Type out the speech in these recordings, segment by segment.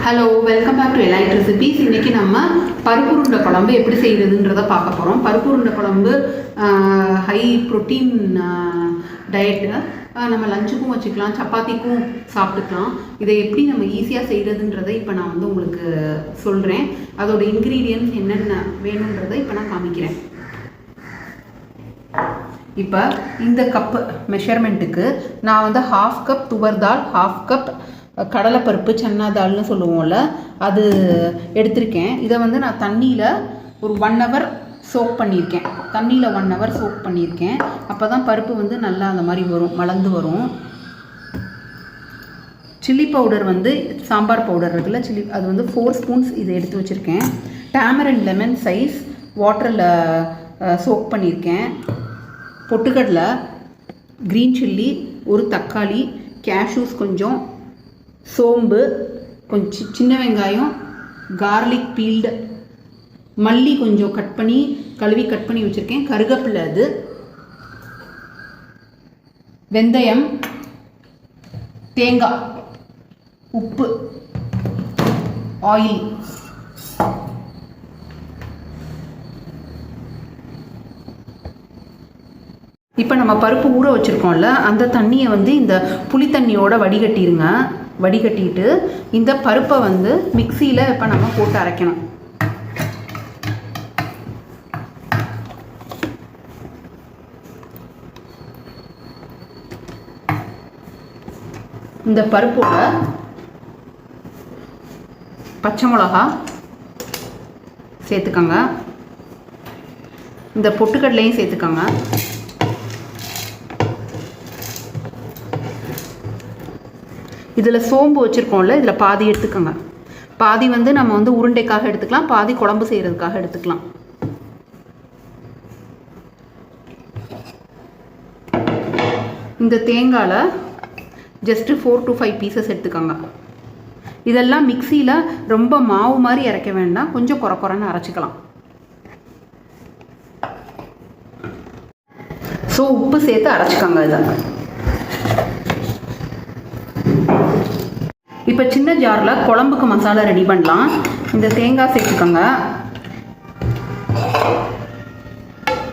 Hello, welcome back to elite recipes. இன்றைக்கி நம்ம பருப்பு உருண்டை குழம்பு எப்படி செய்கிறதுன்றதை பார்க்க போகிறோம். பருப்பு உருண்டை குழம்பு ஹை ப்ரோட்டீன் டயட்டு. நம்ம லஞ்சுக்கும் வச்சுக்கலாம், சப்பாத்திக்கும் சாப்பிட்டுக்கலாம். இதை எப்படி நம்ம ஈஸியாக செய்கிறதுன்றதை இப்போ நான் உங்களுக்கு சொல்கிறேன். அதோட இன்க்ரீடியன்ட்ஸ் என்னென்ன வேணுன்றதை இப்போ நான் காமிக்கிறேன். இப்போ இந்த கப்பு மெஷர்மெண்ட்டுக்கு நான் 1/2 கப் துவர் தால், 1/2 கப் கடலைப்பருப்பு சன்னா தால்னு சொல்லுவோம்ல, அது எடுத்திருக்கேன். இதை நான் தண்ணியில் ஒரு 1 ஹவர் சோக் பண்ணியிருக்கேன். தண்ணியில் 1 ஹவர் சோக் பண்ணியிருக்கேன். அப்போ தான் பருப்பு நல்லா அந்த மாதிரி வரும், மலர்ந்து வரும். சில்லி பவுடர் சாம்பார் பவுடர் இருக்குல்ல, சில்லி, அது 4 ஸ்பூன்ஸ் இதை எடுத்து வச்சுருக்கேன். டேமரண்ட் லெமன் சைஸ் வாட்டரில் சோக் பண்ணியிருக்கேன். பொட்டுக்கடலை, க்ரீன் சில்லி, ஒரு தக்காளி, கேஷ்யூஸ் கொஞ்சம், சோம்பு கொஞ்சம், சின்ன வெங்காயம், கார்லிக் பீல்டு, மல்லி கொஞ்சம் கட் பண்ணி கழுவி கட் பண்ணி வச்சுருக்கேன், கருவேப்பிலை, அது வெந்தயம், தேங்காய், உப்பு, ஆயில். இப்போ நம்ம பருப்பு ஊற வச்சுருக்கோம்ல, அந்த தண்ணியை இந்த புளி தண்ணியோட வடிகட்டிடுங்க. வடிகட்டிட்டு இந்த பருப்பை மிக்சியில் இப்போ நம்ம போட்டு அரைக்கணும். இந்த பருப்போட பச்சை மிளகா சேர்த்துக்கோங்க. இந்த பொட்டுக்கடலையும் சேர்த்துக்கோங்க. இதில் சோம்பு வச்சுருக்கோம்ல, இதில் பாதி எடுத்துக்கோங்க. பாதி நம்ம உருண்டைக்காக எடுத்துக்கலாம், பாதி குழம்பு செய்கிறதுக்காக எடுத்துக்கலாம். இந்த தேங்காயில் ஜஸ்ட்டு 4 to 5 பீசஸ் எடுத்துக்கோங்க. இதெல்லாம் மிக்சியில் ரொம்ப மாவு மாதிரி அரைக்க வேண்டாம், கொஞ்சம் குறைன்னு அரைச்சிக்கலாம். ஸோ உப்பு சேர்த்து அரைச்சிக்கோங்க. இதை இப்போ சின்ன ஜாரில் குழம்புக்கு மசாலா ரெடி பண்ணலாம். இந்த தேங்காய் சேர்த்துக்கோங்க.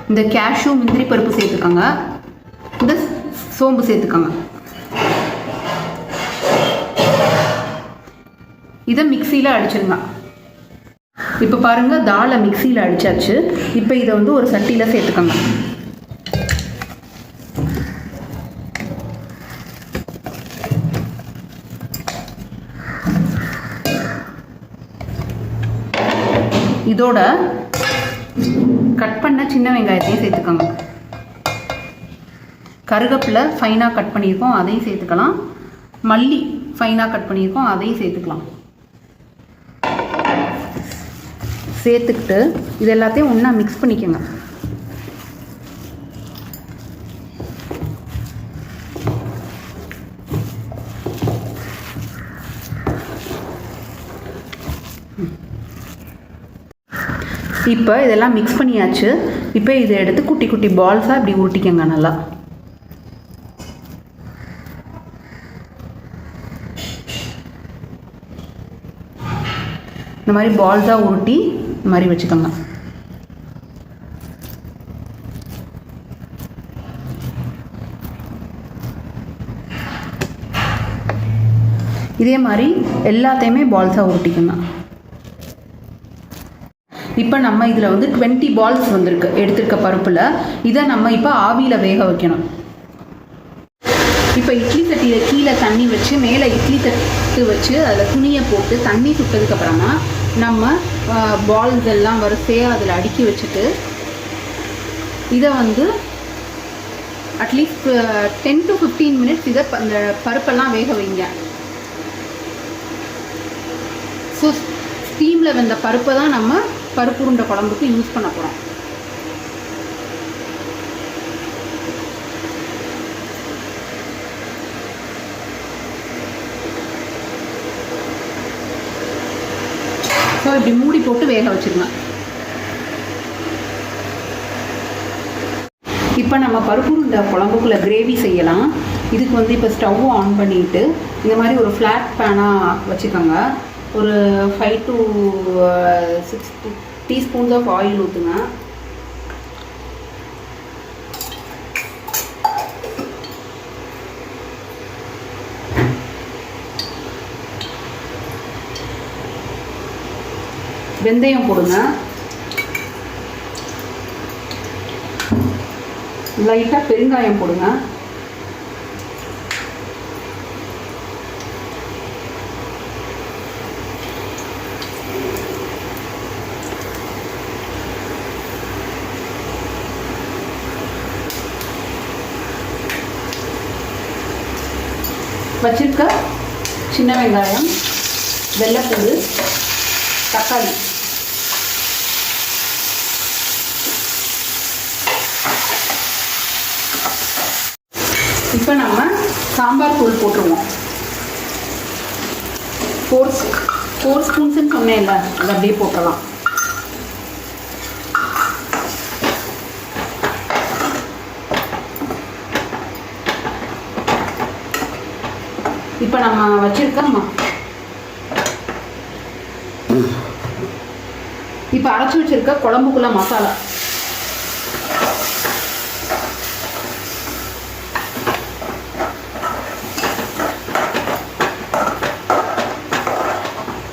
இந்த கேஷ்யூ முந்திரி பருப்பு சேர்த்துக்கோங்க. இந்த சோம்பு சேர்த்துக்கோங்க. இதை மிக்சியில் அடிச்சிருங்க. இப்போ பாருங்கள், தாலை மிக்சியில் அடித்தாச்சு. இப்போ இதை ஒரு சட்டியில் சேர்த்துக்கோங்க. இதோட கட் பண்ண சின்ன வெங்காயத்தையும் சேர்த்துக்கோங்க. கருவேப்பிலை ஃபைனாக கட் பண்ணியிருக்கோம், அதையும் சேர்த்துக்கலாம். மல்லி ஃபைனாக கட் பண்ணியிருக்கோம், அதையும் சேர்த்துக்கலாம். சேர்த்துக்கிட்டு இது எல்லாத்தையும் ஒன்றா மிக்ஸ் பண்ணிக்கோங்க. இப்போ இதெல்லாம் மிக்ஸ் பண்ணியாச்சு. இப்போ இதை எடுத்து குட்டி குட்டி பால்ஸாக இப்படி உருட்டிக்கங்க. நல்லா இந்த மாதிரி பால்ஸாக உருட்டி இந்த மாதிரி வச்சுக்கோங்க. இதே மாதிரி எல்லாத்தையுமே பால்ஸாக உருட்டிக்கோங்க. இப்போ நம்ம இதில் 20 பால்ஸ் எடுத்துருக்க பருப்பில். இதை நம்ம இப்போ ஆவியில் வேக வைக்கணும். இப்போ இட்லி சட்டியில் கீழே தண்ணி வச்சு மேலே இட்லி தட்டு வச்சு அதில் துணியை போட்டு தண்ணி சுட்டதுக்கப்புறமா நம்ம பால்ஸ் எல்லாம் வரிசையாக அதில் அடுக்கி வச்சுட்டு இதை அட்லீஸ்ட் 10 to 15 மினிட்ஸ் இதை அந்த பருப்பெல்லாம் வேக வைங்க. ஸோ ஸ்டீமில் வெந்த பருப்பை தான் நம்ம பருப்பு உருண்டை குழம்புக்கு யூஸ் பண்ண போகிறோம். ஸோ இப்படி மூடி போட்டு வேக வச்சுருங்க. இப்போ நம்ம பருப்பு உருண்டை குழம்புக்குள்ளே கிரேவி செய்யலாம். இதுக்கு இப்போ ஸ்டவ் ஆன் பண்ணிவிட்டு இந்த மாதிரி ஒரு ஃப்ளாட் பேனாக வச்சுக்கோங்க. ஒரு 5 to 6 டீஸ்பூன்ஸ் ஆஃப் ஆயில் ஊற்றுங்க. வெந்தயம் போடுங்க. லைட்டாக பெருங்காயம் போடுங்க. வச்சிருக்க சின்ன வெங்காயம், வெள்ளைப்பூடு, தக்காளி, இப்போ நம்ம சாம்பார் தூள் போட்டுருவோம். 4 ஸ்பூன்ஸ்ன்னு சொன்னேன்ல, அதை அப்படியே போட்டலாம். இப்போ நம்ம வச்சிருக்கோம்மா, இப்போ அரைச்சி வச்சிருக்க குழம்புக்குள்ள மசாலா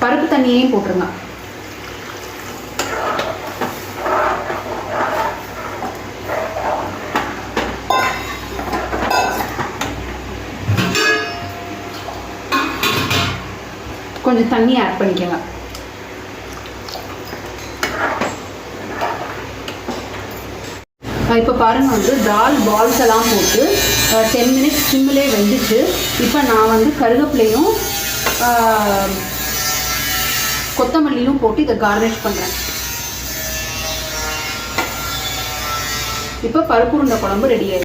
பருப்பு தண்ணியையும் போட்டுருங்க. கொஞ்சம் தண்ணி ஆட் பண்ணிக்கோங்க. இப்போ பாருங்கள் வந்து தால் பால்ஸ் எல்லாம் போட்டு 10 மினிட்ஸ் சிம்மிலே வெந்துச்சு. இப்போ நான் வந்து கருவேப்பிலையும் கொத்தமல்லியும் போட்டு இதை கார்னிஷ் பண்ணுறேன். இப்போ பருப்பு உருண்டை குழம்பு ரெடி ஆயிடுச்சு.